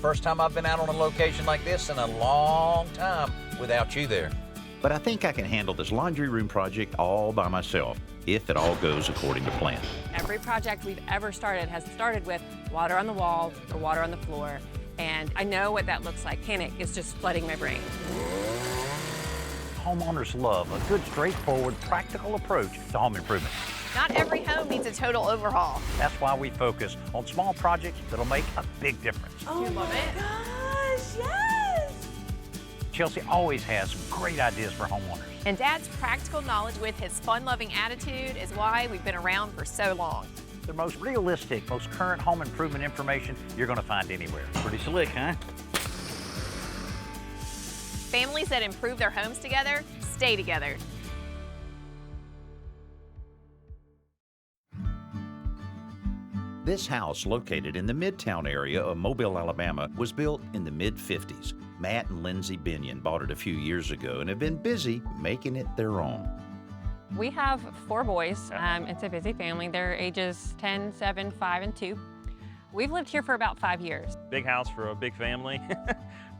First time I've been out on a location like this in a long time without you there. But I think I can handle this laundry room project all by myself, if it all goes according to plan. Every project we've ever started has started with water on the wall or water on the floor, and I know what that looks like. Panic is just flooding my brain. Homeowners love a good, straightforward, practical approach to home improvement. Not every home needs a total overhaul. That's why we focus on small projects that'll make a big difference. Oh You love it? gosh, yes! Chelsea always has some great ideas for homeowners. And Dad's practical knowledge with his fun-loving attitude is why we've been around for so long. The most realistic, most current home improvement information you're going to find anywhere. Pretty slick, huh? Families that improve their homes together stay together. This house, located in the Midtown area of Mobile, Alabama, was built in the mid-50s. Matt and Lindsay Binion bought it a few years ago and have been busy making it their own. We have 4 boys. It's a busy family. They're ages 10, 7, 5, and 2. We've lived here for about 5 years. Big house for a big family.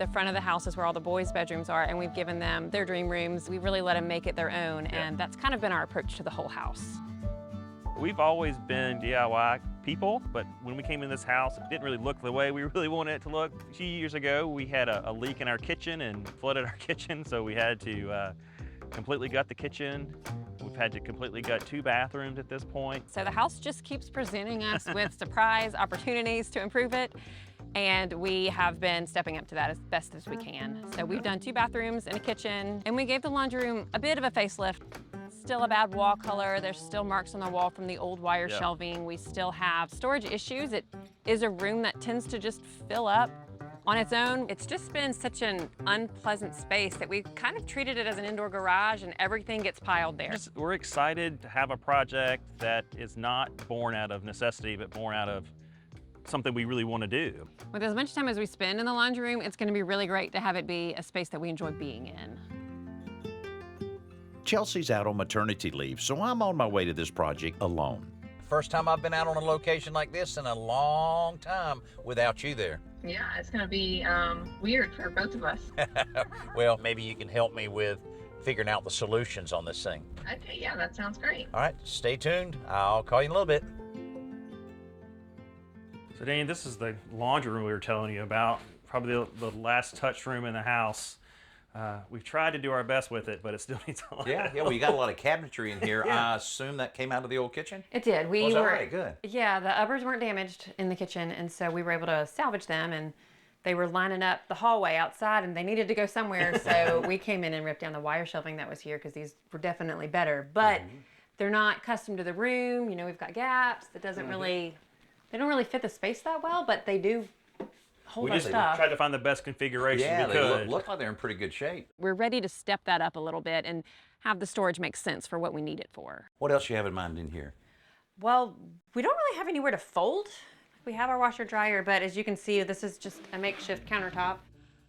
The front of the house is where all the boys' bedrooms are, and we've given them their dream rooms. We really let them make it their own, and that's kind of been our approach to the whole house. We've always been DIY people, but when we came in this house, it didn't really look the way we really wanted it to look. A few years ago, we had a leak in our kitchen and flooded our kitchen, so we had to completely gut the kitchen. We've had to completely gut 2 bathrooms at this point. So the house just keeps presenting us with surprise opportunities to improve it, and we have been stepping up to that as best as we can. So we've done 2 bathrooms and a kitchen, and we gave the laundry room a bit of a facelift. Still a bad wall color. There's still marks on the wall from the old wire shelving. We still have storage issues. It is a room that tends to just fill up on its own. It's just been such an unpleasant space that we've kind of treated it as an indoor garage, and everything gets piled there. We're excited to have a project that is not born out of necessity, but born out of something we really want to do. With as much time as we spend in the laundry room, it's going to be really great to have it be a space that we enjoy being in. Chelsea's out on maternity leave, so I'm on my way to this project alone. First time I've been out on a location like this in a long time without you there. Yeah, it's gonna be weird for both of us. Well, maybe you can help me with figuring out the solutions on this thing. Okay, yeah, that sounds great. All right, stay tuned. I'll call you in a little bit. So Danny, this is the laundry room we were telling you about, probably the last touch room in the house. We've tried to do our best with it, but it still needs a lot. Yeah, well, you got a lot of cabinetry in here. I assume that came out of the old kitchen? It did. We Was that were right? Good. Yeah, the uppers weren't damaged in the kitchen, and so we were able to salvage them, and they were lining up the hallway outside, and they needed to go somewhere, so we came in and ripped down the wire shelving that was here because these were definitely better, but they're not custom to the room. You know, we've got gaps that doesn't really, they don't really fit the space that well, but they do hold our stuff. Tried to find the best configuration we could. They look like they're in pretty good shape. We're ready to step that up a little bit and have the storage make sense for what we need it for. What else you have in mind in here? Well, we don't really have anywhere to fold. We have our washer dryer, but as you can see, this is just a makeshift countertop.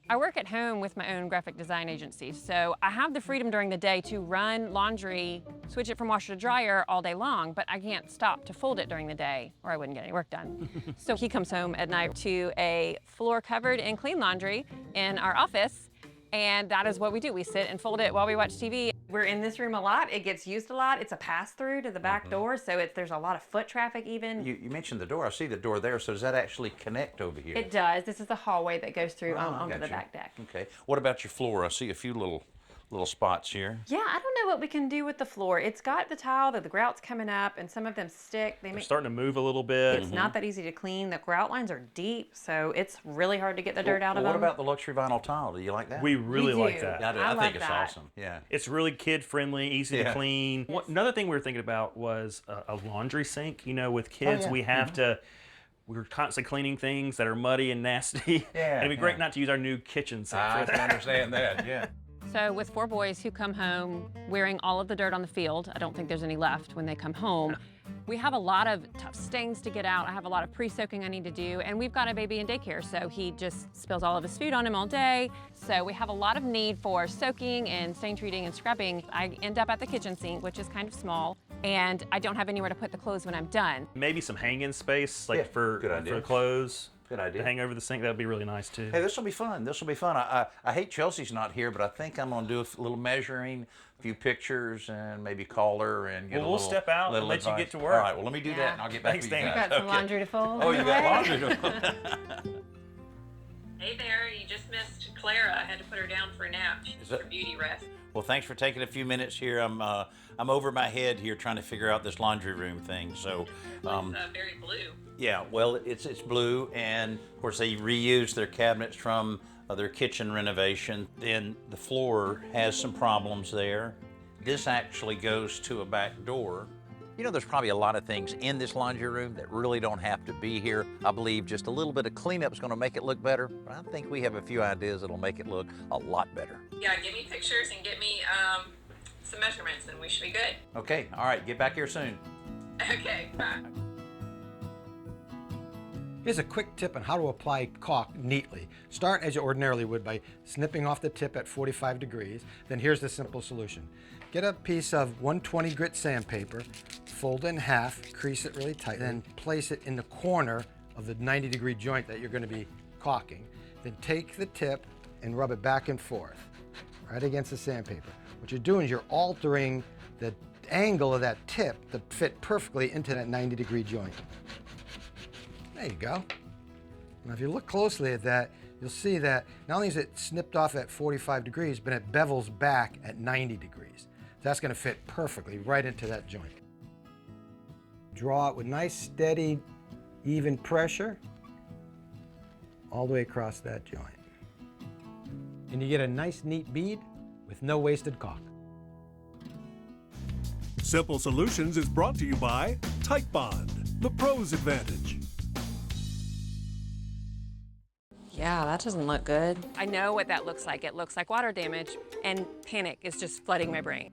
I work at home with my own graphic design agency, so I have the freedom during the day to run laundry, switch it from washer to dryer all day long, but I can't stop to fold it during the day or I wouldn't get any work done. So he comes home at night to a floor covered in clean laundry in our office, and that is what we do. We sit and fold it while we watch TV. We're in this room a lot. It gets used a lot. It's a pass-through to the back door, so there's a lot of foot traffic even. You mentioned the door. I see the door there, so does that actually connect over here? It does. This is the hallway that goes through onto the back deck. Okay. What about your floor? I see a few little spots here. Yeah, I don't know what we can do with the floor. It's got the tile, the grout's coming up, and some of them stick. They're starting to move a little bit. It's not that easy to clean. The grout lines are deep, so it's really hard to get the dirt out of them. What about the luxury vinyl tile? Do you like that? We really like that. I think it's awesome. Yeah. It's really kid-friendly, easy to clean. Another thing we were thinking about was a laundry sink. You know, with kids, we have to. We're constantly cleaning things that are muddy and nasty. Yeah. And it'd be great not to use our new kitchen sink for that. I understand that. Yeah. So with 4 boys who come home wearing all of the dirt on the field, I don't think there's any left when they come home. We have a lot of tough stains to get out. I have a lot of pre-soaking I need to do, and we've got a baby in daycare, so he just spills all of his food on him all day. So we have a lot of need for soaking and stain treating and scrubbing. I end up at the kitchen sink, which is kind of small, and I don't have anywhere to put the clothes when I'm done. Maybe some hang-in space, like for clothes. Good idea. to hang over the sink. That would be really nice too. Hey, this will be fun. This will be fun. I hate Chelsea's not here, but I think I'm going to do a little measuring, a few pictures, and maybe call her and get Well, a we'll little step out and little let you advice. get to work. All right, well, let me do Yeah. that, and I'll get back Thanks, with you Dan. guys. Got some Okay. laundry to fold. Oh, you got laundry to fold. Hey there, you just missed Clara. I had to put her down for a nap. She's Is that- for beauty rest. Well, thanks for taking a few minutes here. I'm over my head here trying to figure out this laundry room thing. So, It's very blue. yeah, well, it's blue, and of course they reused their cabinets from their kitchen renovation. Then the floor has some problems there. This actually goes to a back door. You know, there's probably a lot of things in this laundry room that really don't have to be here. I believe just a little bit of cleanup is going to make it look better, but I think we have a few ideas that'll make it look a lot better. Yeah, give me pictures and get me some measurements and we should be good. Okay, all right, get back here soon. Okay, bye. Here's a quick tip on how to apply caulk neatly. Start as you ordinarily would by snipping off the tip at 45 degrees. Then here's the simple solution. Get a piece of 120 grit sandpaper, fold it in half, crease it really tight, then place it in the corner of the 90-degree joint that you're going to be caulking. Then take the tip and rub it back and forth, right against the sandpaper. What you're doing is you're altering the angle of that tip to fit perfectly into that 90-degree joint. There you go. Now if you look closely at that, you'll see that not only is it snipped off at 45 degrees, but it bevels back at 90 degrees. That's going to fit perfectly right into that joint. Draw it with nice, steady, even pressure all the way across that joint. And you get a nice, neat bead with no wasted caulk. Simple Solutions is brought to you by Type Bond, the pro's advantage. Yeah, that doesn't look good. I know what that looks like. It looks like water damage, and panic is just flooding my brain.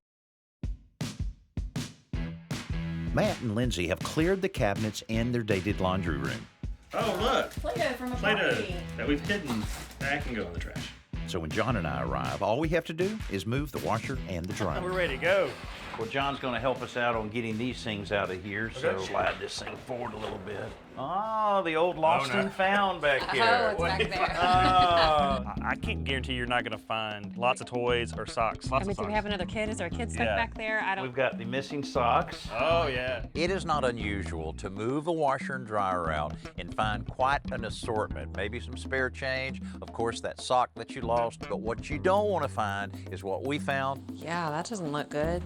Matt and Lindsay have cleared the cabinets in their dated laundry room. Oh, look. Play-Doh from a Play-Doh party. that we've hidden. That can go in the trash. So when John and I arrive, all we have to do is move the washer and the dryer. We're ready to go. Well, John's going to help us out on getting these things out of here, so Okay. slide this thing forward a little bit. Oh, the old lost no. and found back Oh, here. it's back there. I can't guarantee you're not going to find lots of toys or socks. Lots I mean, of do socks. we have another kid? Is there a kid stuck Yeah. back there? I don't. We've got the missing socks. Oh, yeah. It is not unusual to move a washer and dryer out and find quite an assortment. Maybe some spare change, of course, that sock that you lost, but what you don't want to find is what we found. Yeah, that doesn't look good.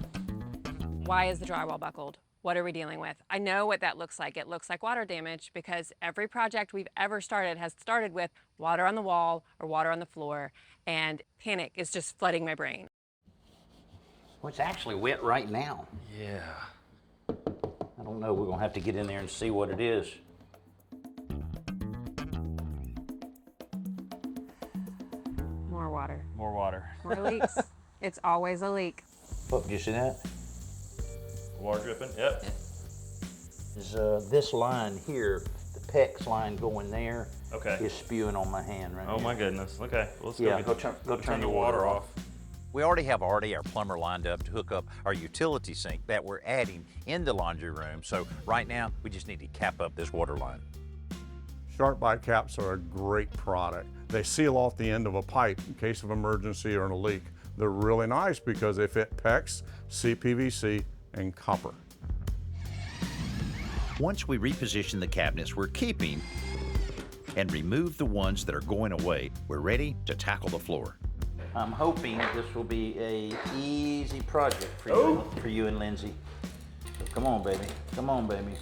Why is the drywall buckled? What are we dealing with? I know what that looks like. It looks like water damage because every project we've ever started has started with water on the wall or water on the floor, and panic is just flooding my brain. Well, it's actually wet right now. Yeah. I don't know. We're going to have to get in there and see what it is. More water. More water. More leaks. It's always a leak. Oh, do you see that? Water dripping. Yep. Is this line here, the PEX line going there, Okay. is spewing on my hand right now. Oh my goodness. Okay. Well, let's Yeah, go, go turn the water off. We already have our plumber lined up to hook up our utility sink that we're adding in the laundry room. So right now, we just need to cap up this water line. Sharp bite caps are a great product. They seal off the end of a pipe in case of emergency or a leak. They're really nice because they fit PEX, CPVC, and copper. Once we reposition the cabinets we're keeping and remove the ones that are going away, we're ready to tackle the floor. I'm hoping this will be a easy project for you and Lindsay. So come on, baby. Come on, baby.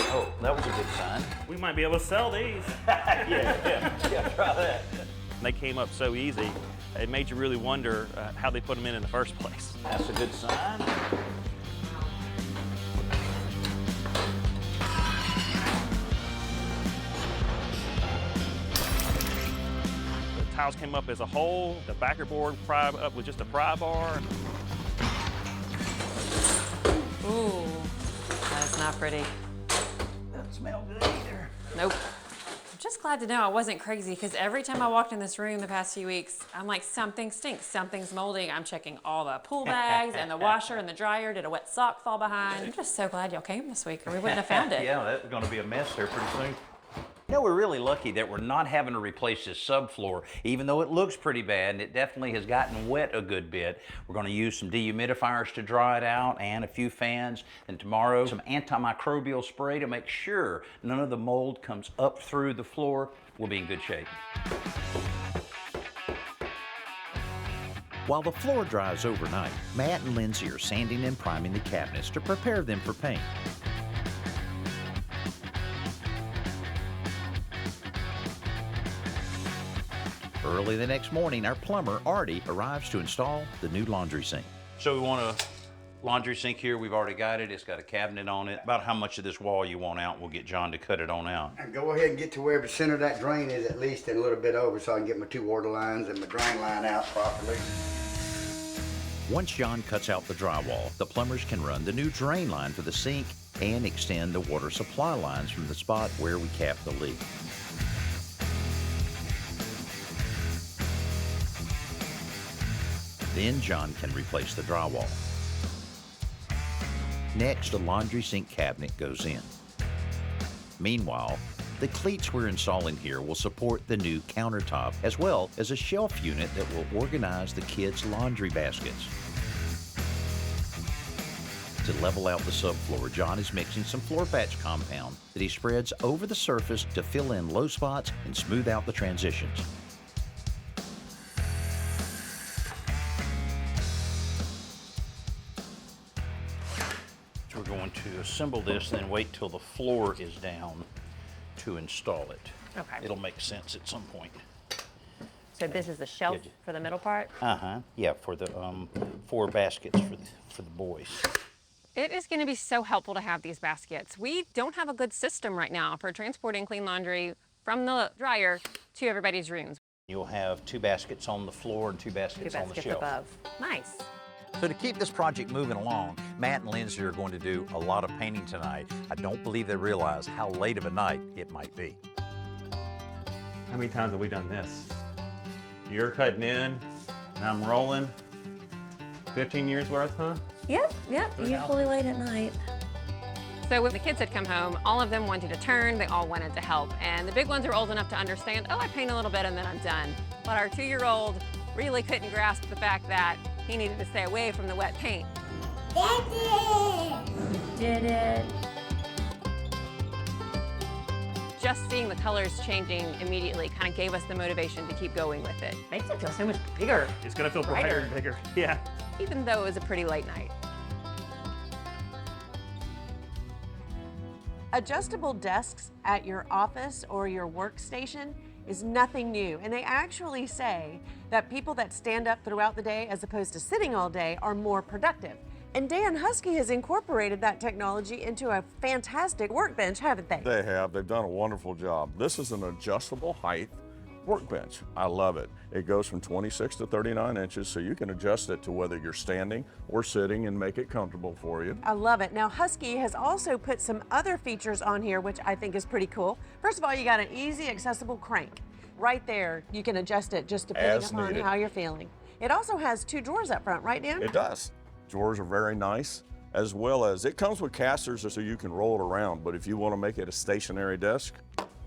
Oh, that was a good sign. We might be able to sell these. Yeah, try that. They came up so easy, it made you really wonder how they put them in the first place. That's a good sign. The tiles came up as a whole. The backer board pried up with just a pry bar. Ooh, that's not pretty. Doesn't smell good either. Nope. I'm just glad to know I wasn't crazy, because every time I walked in this room the past few weeks, I'm like, something stinks, something's molding. I'm checking all the pool bags and the washer and the dryer. Did a wet sock fall behind? I'm just so glad y'all came this week, or we wouldn't have found it. Yeah, that's going to be a mess there pretty soon. You know, we're really lucky that we're not having to replace this subfloor, even though it looks pretty bad, and it definitely has gotten wet a good bit. We're going to use some dehumidifiers to dry it out and a few fans. And tomorrow, some antimicrobial spray to make sure none of the mold comes up through the floor. We'll be in good shape. While the floor dries overnight, Matt and Lindsay are sanding and priming the cabinets to prepare them for paint. Early the next morning, our plumber, Artie, arrives to install the new laundry sink. So we want a laundry sink here. We've already got it. It's got a cabinet on it. About how much of this wall you want out, we'll get John to cut it on out. And go ahead and get to where the center of that drain is, at least, and a little bit over, so I can get my 2 water lines and my drain line out properly. Once John cuts out the drywall, the plumbers can run the new drain line for the sink and extend the water supply lines from the spot where we capped the leak. Then John can replace the drywall. Next, a laundry sink cabinet goes in. Meanwhile, the cleats we're installing here will support the new countertop, as well as a shelf unit that will organize the kids' laundry baskets. To level out the subfloor, John is mixing some floor patch compound that he spreads over the surface to fill in low spots and smooth out the transitions. We're going to assemble this, then wait till the floor is down to install it. Okay. It'll make sense at some point. So this is the shelf for the middle part? Yeah, for the 4 baskets for the boys. It is going to be so helpful to have these baskets. We don't have a good system right now for transporting clean laundry from the dryer to everybody's rooms. You'll have 2 baskets on the floor and 2 baskets on the shelf. Above. Nice. So to keep this project moving along, Matt and Lindsay are going to do a lot of painting tonight. I don't believe they realize how late of a night it might be. How many times have we done this? You're cutting in, and I'm rolling. 15 years worth, huh? Yep, usually late at night. So when the kids had come home, all of them wanted to turn, they all wanted to help. And the big ones are old enough to understand, oh, I paint a little bit and then I'm done. But our 2-year-old really couldn't grasp the fact that he needed to stay away from the wet paint. Did it. Just seeing the colors changing immediately kind of gave us the motivation to keep going with it. Makes it feel so much bigger. It's gonna feel brighter and bigger. Yeah. Even though it was a pretty late night. Adjustable desks at your office or your workstation is nothing new. And they actually say that people that stand up throughout the day as opposed to sitting all day are more productive. And Dan Husky has incorporated that technology into a fantastic workbench, haven't they? They have. They've done a wonderful job. This is an adjustable height workbench. I love it. It goes from 26 to 39 inches, so you can adjust it to whether you're standing or sitting and make it comfortable for you. I love it. Now, Husky has also put some other features on here, which I think is pretty cool. First of all, you got an easy, accessible crank. Right there, you can adjust it just depending upon how you're feeling. It also has 2 drawers up front, right, Dan? It does. Drawers are very nice, as well as it comes with casters so you can roll it around, but if you want to make it a stationary desk,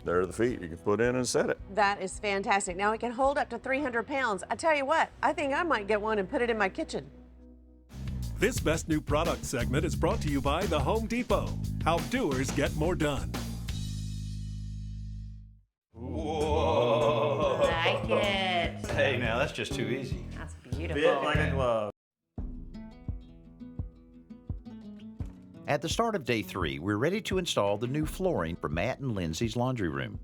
there are the feet. You can put in and set it. That is fantastic. Now it can hold up to 300 pounds. I tell you what, I think I might get one and put it in my kitchen. This Best New Product segment is brought to you by the Home Depot. How doers get more done. Whoa. Like it. Hey, now that's just too easy. That's beautiful. Fit like a glove. At the start of day 3, we're ready to install the new flooring for Matt and Lindsay's laundry room.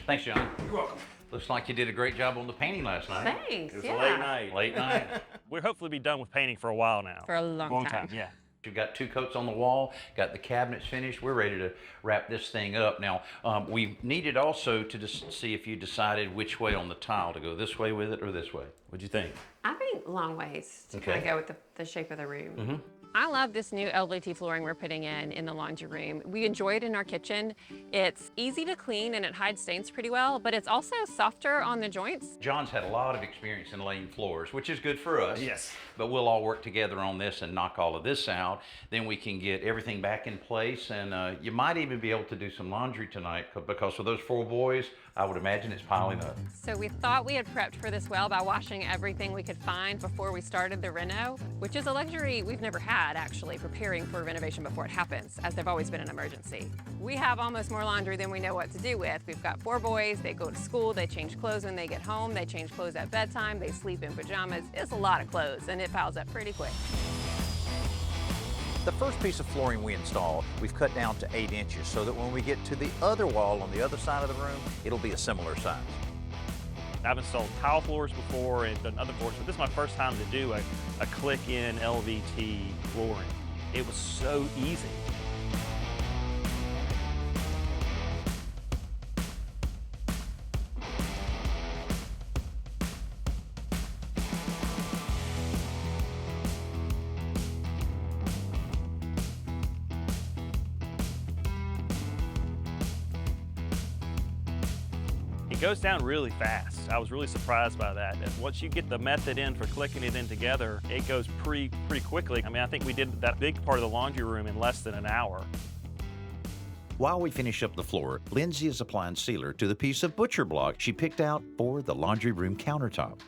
Thanks, John. You're welcome. Looks like you did a great job on the painting last night. Thanks, It was a late night. Late night. We'll hopefully be done with painting for a while now. For a long time. Yeah. You've got 2 coats on the wall, got the cabinets finished. We're ready to wrap this thing up. Now, we needed also to just see if you decided which way on the tile to go, this way with it or this way. What'd you think? I think long ways to kind of go with the shape of the room. I love this new LVT flooring we're putting in the laundry room. We enjoy it in our kitchen. It's easy to clean and it hides stains pretty well, but it's also softer on the joints. John's had a lot of experience in laying floors, which is good for us. Yes. But we'll all work together on this and knock all of this out. Then we can get everything back in place, and you might even be able to do some laundry tonight, because for those 4 boys, I would imagine it's piling up. So we thought we had prepped for this well by washing everything we could find before we started the reno, which is a luxury we've never had, actually, preparing for renovation before it happens, as they've always been an emergency. We have almost more laundry than we know what to do with. We've got 4 boys, they go to school, they change clothes when they get home, they change clothes at bedtime, they sleep in pajamas. It's a lot of clothes, and it piles up pretty quick. The first piece of flooring we installed, we've cut down to 8 inches so that when we get to the other wall on the other side of the room, it'll be a similar size. I've installed tile floors before and done other floors, but this is my first time to do a click-in LVT flooring. It was so easy. It goes down really fast. I was really surprised by that. And once you get the method in for clicking it in together, it goes pretty quickly. I mean, I think we did that big part of the laundry room in less than an hour. While we finish up the floor, Lindsay is applying sealer to the piece of butcher block she picked out for the laundry room countertop.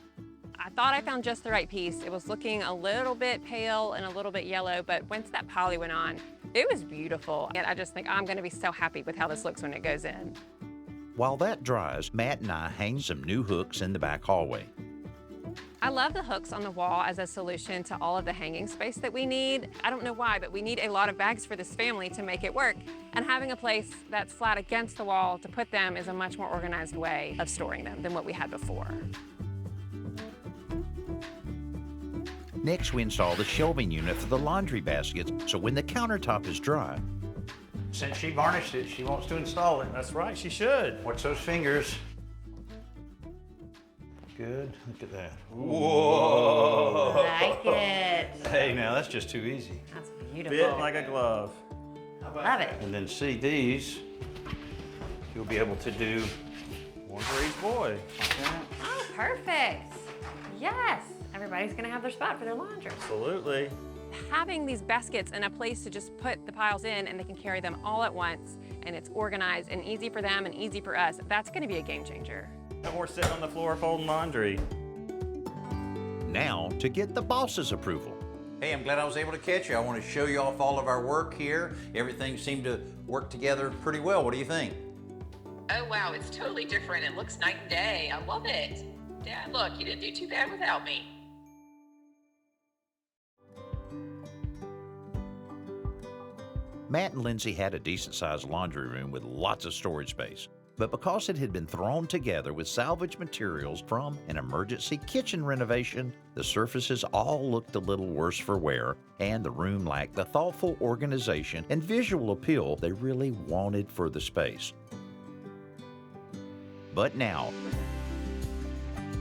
I thought I found just the right piece. It was looking a little bit pale and a little bit yellow, but once that poly went on, it was beautiful. And I just think I'm gonna be so happy with how this looks when it goes in. While that dries, Matt and I hang some new hooks in the back hallway. I love the hooks on the wall as a solution to all of the hanging space that we need. I don't know why, but we need a lot of bags for this family to make it work. And having a place that's flat against the wall to put them is a much more organized way of storing them than what we had before. Next, we install the shelving unit for the laundry baskets, so when the countertop is dry, Since she varnished it, she wants to install it. That's right, she should. Watch those fingers. Good, look at that. Whoa! Like it. Hey, now that's just too easy. That's beautiful. Fit like a glove. Love it. And then see these, you'll be able to do one for each boy. Oh, perfect. Yes. Everybody's gonna have their spot for their laundry. Absolutely. Having these baskets and a place to just put the piles in and they can carry them all at once and it's organized and easy for them and easy for us, that's gonna be a game changer. No more sitting on the floor folding laundry. now to get the boss's approval. Hey, I'm glad I was able to catch you. I want to show you off all of our work here. Everything seemed to work together pretty well. What do you think? Oh, wow, it's totally different. It looks night and day. I love it. Dad, look, you didn't do too bad without me. Matt and Lindsay had a decent-sized laundry room with lots of storage space. But because it had been thrown together with salvage materials from an emergency kitchen renovation, the surfaces all looked a little worse for wear, and the room lacked the thoughtful organization and visual appeal they really wanted for the space. But now,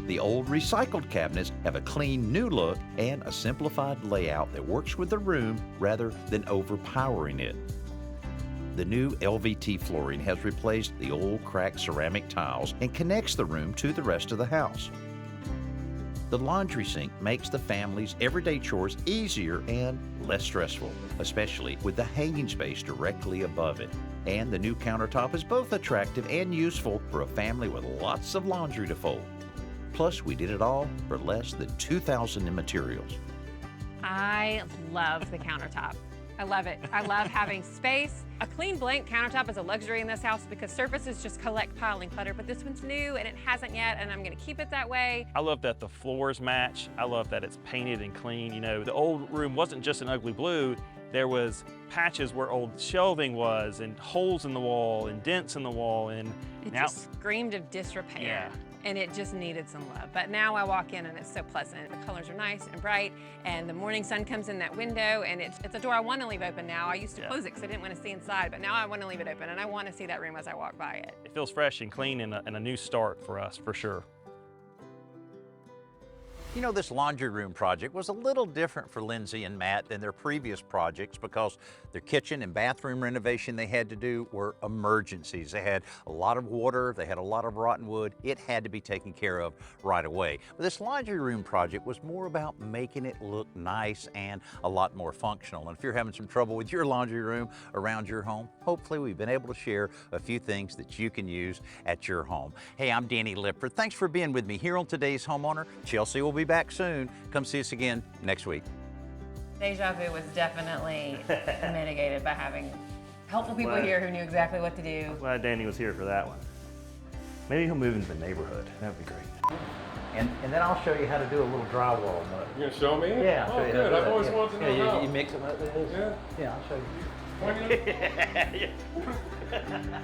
the old recycled cabinets have a clean new look and a simplified layout that works with the room rather than overpowering it. The new LVT flooring has replaced the old cracked ceramic tiles and connects the room to the rest of the house. The laundry sink makes the family's everyday chores easier and less stressful, especially with the hanging space directly above it. And the new countertop is both attractive and useful for a family with lots of laundry to fold. Plus, we did it all for less than $2,000 in materials. I love the countertop. I love it. I love having space. A clean blank countertop is a luxury in this house because surfaces just collect piling clutter, but this one's new and it hasn't yet, and I'm gonna keep it that way. I love that the floors match. I love that it's painted and clean. You know, the old room wasn't just an ugly blue. There was patches where old shelving was and holes in the wall and dents in the wall, and it now, just screamed of disrepair. Yeah. And it just needed some love. But now I walk in and it's so pleasant. The colors are nice and bright, and the morning sun comes in that window, and it's a door I want to leave open now. I used to close it because I didn't want to see inside, but now I want to leave it open, and I want to see that room as I walk by it. It feels fresh and clean and a new start for us, for sure. You know, this laundry room project was a little different for Lindsay and Matt than their previous projects because their kitchen and bathroom renovation they had to do were emergencies. They had a lot of water, they had a lot of rotten wood. It had to be taken care of right away. But this laundry room project was more about making it look nice and a lot more functional. And if you're having some trouble with your laundry room around your home, hopefully we've been able to share a few things that you can use at your home. Hey, I'm Danny Lipford. Thanks for being with me here on today's Homeowner. Chelsea will be back soon. Come see us again next week. Deja vu was definitely mitigated by having helpful people here who knew exactly what to do. I'm glad Danny was here for that one. Maybe he'll move into the neighborhood. That would be great. And then I'll show you how to do a little drywall mud. You gonna show me? Yeah, I'll show Oh, you good. how to I've do always it. wanted to know Yeah, how. you mix them like this. Yeah. Yeah, I'll show you. Why not? Yeah.